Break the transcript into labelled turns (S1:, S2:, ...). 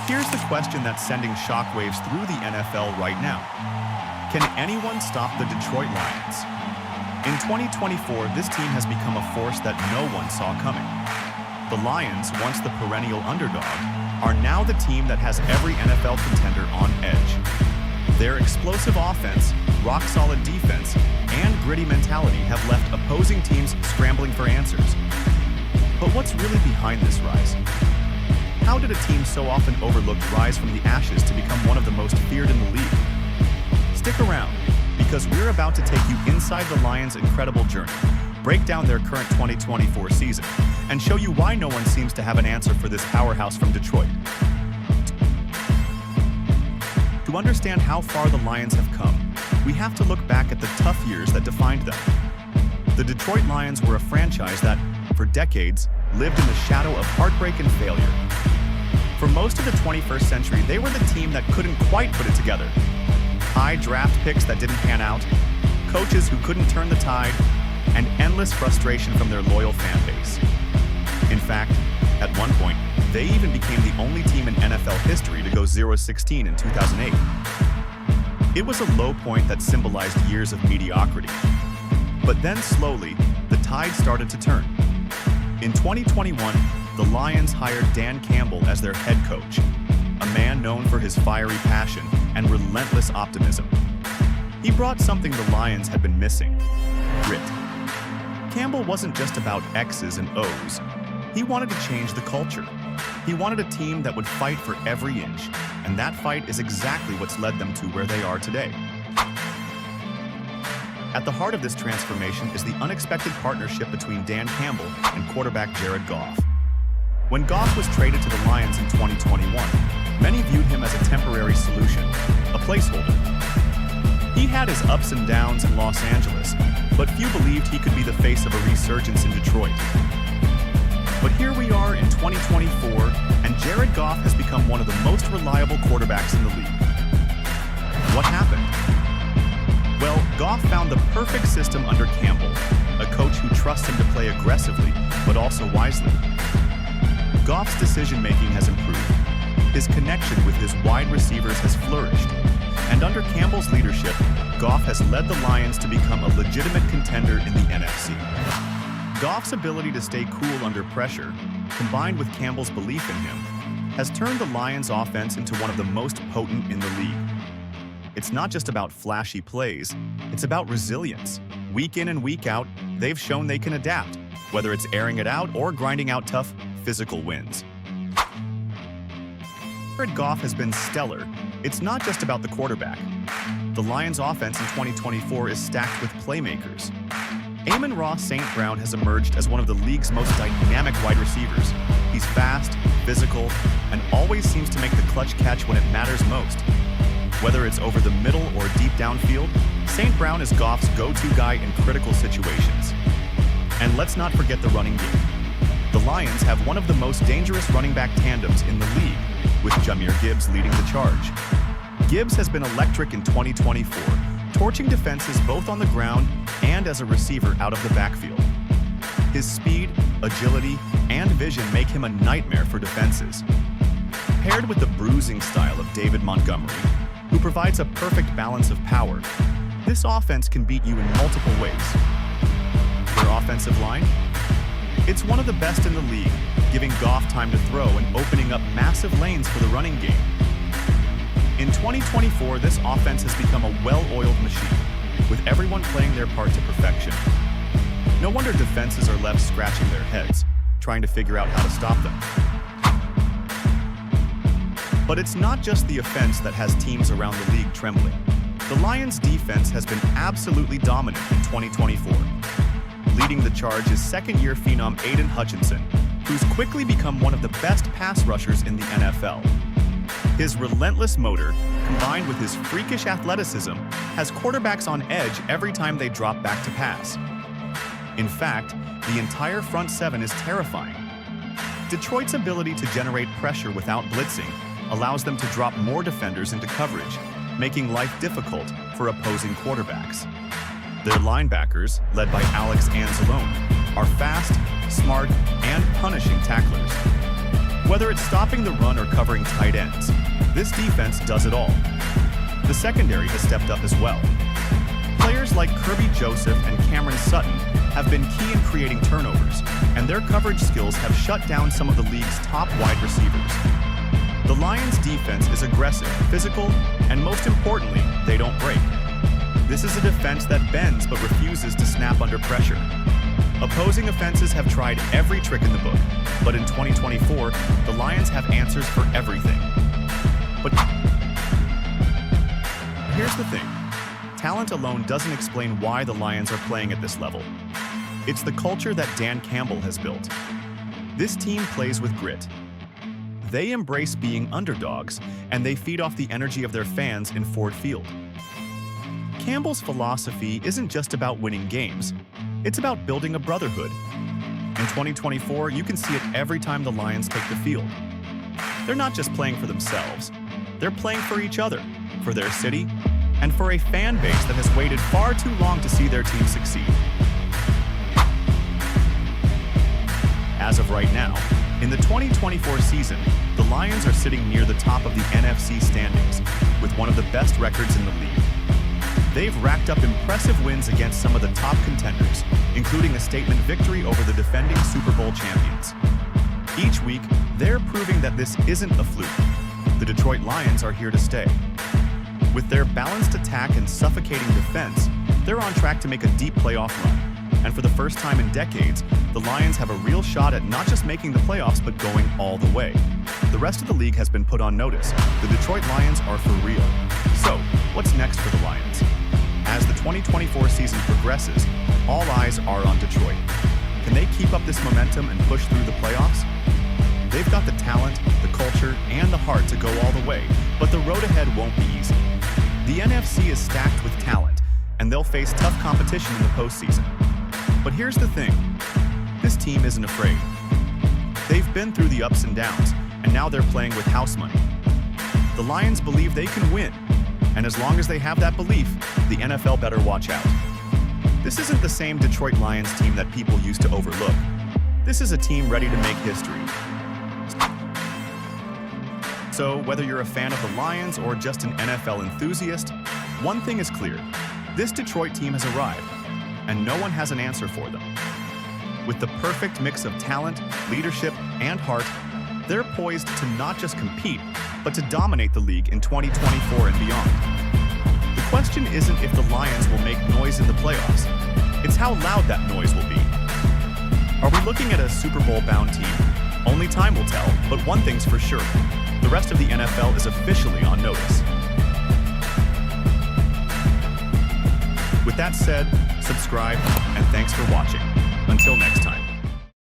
S1: Here's the question that's sending shockwaves through the NFL right now. Can anyone stop the Detroit Lions? In 2024, this team has become a force that no one saw coming. The Lions, once the perennial underdog, are now the team that has every NFL contender on edge. Their explosive offense, rock-solid defense, and gritty mentality have left opposing teams scrambling for answers. But what's really behind this rise? How did a team so often overlooked rise from the ashes to become one of the most feared in the league? Stick around, because we're about to take you inside the Lions' incredible journey, break down their current 2024 season, and show you why no one seems to have an answer for this powerhouse from Detroit. To understand how far the Lions have come, we have to look back at the tough years that defined them. The Detroit Lions were a franchise that, for decades, lived in the shadow of heartbreak and failure. For most of the 21st century, they were the team that couldn't quite put it together. High draft picks that didn't pan out, coaches who couldn't turn the tide, and endless frustration from their loyal fan base. In fact, at one point, they even became the only team in NFL history to go 0-16 in 2008. It was a low point that symbolized years of mediocrity. But then slowly, the tide started to turn. In 2021, the Lions hired Dan Campbell as their head coach, a man known for his fiery passion and relentless optimism. He brought something the Lions had been missing: grit. Campbell wasn't just about X's and O's. He wanted to change the culture. He wanted a team that would fight for every inch, and that fight is exactly what's led them to where they are today. At the heart of this transformation is the unexpected partnership between Dan Campbell and quarterback Jared Goff. When Goff was traded to the Lions in 2021, many viewed him as a temporary solution, a placeholder. He had his ups and downs in Los Angeles, but few believed he could be the face of a resurgence in Detroit. But here we are in 2024, and Jared Goff has become one of the most reliable quarterbacks in the league. What happened? Well, Goff found the perfect system under Campbell, a coach who trusts him to play aggressively, but also wisely. Goff's decision-making has improved. His connection with his wide receivers has flourished. And under Campbell's leadership, Goff has led the Lions to become a legitimate contender in the NFC. Goff's ability to stay cool under pressure, combined with Campbell's belief in him, has turned the Lions' offense into one of the most potent in the league. It's not just about flashy plays, it's about resilience. Week in and week out, they've shown they can adapt, whether it's airing it out or grinding out tough, physical wins. Jared Goff has been stellar. It's not just about the quarterback. The Lions' offense in 2024 is stacked with playmakers. Amon-Ra St. has emerged as one of the league's most dynamic wide receivers. He's fast, physical, and always seems to make the clutch catch when it matters most. Whether it's over the middle or deep downfield, St. Brown is Goff's go-to guy in critical situations. And let's not forget the running game. The Lions have one of the most dangerous running back tandems in the league, with Jahmyr Gibbs leading the charge. Gibbs has been electric in 2024, torching defenses both on the ground and as a receiver out of the backfield. His speed, agility, and vision make him a nightmare for defenses. Paired with the bruising style of David Montgomery, who provides a perfect balance of power, this offense can beat you in multiple ways. Their offensive line? It's one of the best in the league, giving Goff time to throw and opening up massive lanes for the running game. In 2024, this offense has become a well-oiled machine, with everyone playing their part to perfection. No wonder defenses are left scratching their heads, trying to figure out how to stop them. But it's not just the offense that has teams around the league trembling. The Lions' defense has been absolutely dominant in 2024. Leading the charge is second-year phenom Aidan Hutchinson, who's quickly become one of the best pass rushers in the NFL. His relentless motor, combined with his freakish athleticism, has quarterbacks on edge every time they drop back to pass. In fact, the entire front seven is terrifying. Detroit's ability to generate pressure without blitzing allows them to drop more defenders into coverage, making life difficult for opposing quarterbacks. Their linebackers, led by Alex Anzalone, are fast, smart, and punishing tacklers. Whether it's stopping the run or covering tight ends, this defense does it all. The secondary has stepped up as well. Players like Kirby Joseph and Cameron Sutton have been key in creating turnovers, and their coverage skills have shut down some of the league's top wide receivers. The Lions' defense is aggressive, physical, and most importantly, they don't break. This is a defense that bends but refuses to snap under pressure. Opposing offenses have tried every trick in the book, but in 2024, the Lions have answers for everything. But here's the thing. Talent alone doesn't explain why the Lions are playing at this level. It's the culture that Dan Campbell has built. This team plays with grit. They embrace being underdogs, and they feed off the energy of their fans in Ford Field. Campbell's philosophy isn't just about winning games. It's about building a brotherhood. In 2024, you can see it every time the Lions take the field. They're not just playing for themselves. They're playing for each other, for their city, and for a fan base that has waited far too long to see their team succeed. As of right now, in the 2024 season, the Lions are sitting near the top of the NFC standings with one of the best records in the league. They've racked up impressive wins against some of the top contenders, including a statement victory over the defending Super Bowl champions. Each week, they're proving that this isn't a fluke. The Detroit Lions are here to stay. With their balanced attack and suffocating defense, they're on track to make a deep playoff run. And for the first time in decades, the Lions have a real shot at not just making the playoffs, but going all the way. The rest of the league has been put on notice. The Detroit Lions are for real. So, what's next for the Lions? As the 2024 season progresses, all eyes are on Detroit. Can they keep up this momentum and push through the playoffs? They've got the talent, the culture, and the heart to go all the way, but the road ahead won't be easy. The NFC is stacked with talent, and they'll face tough competition in the postseason. But here's the thing, this team isn't afraid. They've been through the ups and downs, and now they're playing with house money. The Lions believe they can win, and as long as they have that belief, the NFL better watch out. This isn't the same Detroit Lions team that people used to overlook. This is a team ready to make history. So whether you're a fan of the Lions or just an NFL enthusiast, one thing is clear. This Detroit team has arrived, and no one has an answer for them. With the perfect mix of talent, leadership, and heart, they're poised to not just compete, but to dominate the league in 2024 and beyond. The question isn't if the Lions will make noise in the playoffs, it's how loud that noise will be. Are we looking at a Super Bowl-bound team? Only time will tell, but one thing's for sure. The rest of the NFL is officially on notice. With that said, subscribe, and thanks for watching. Until next time.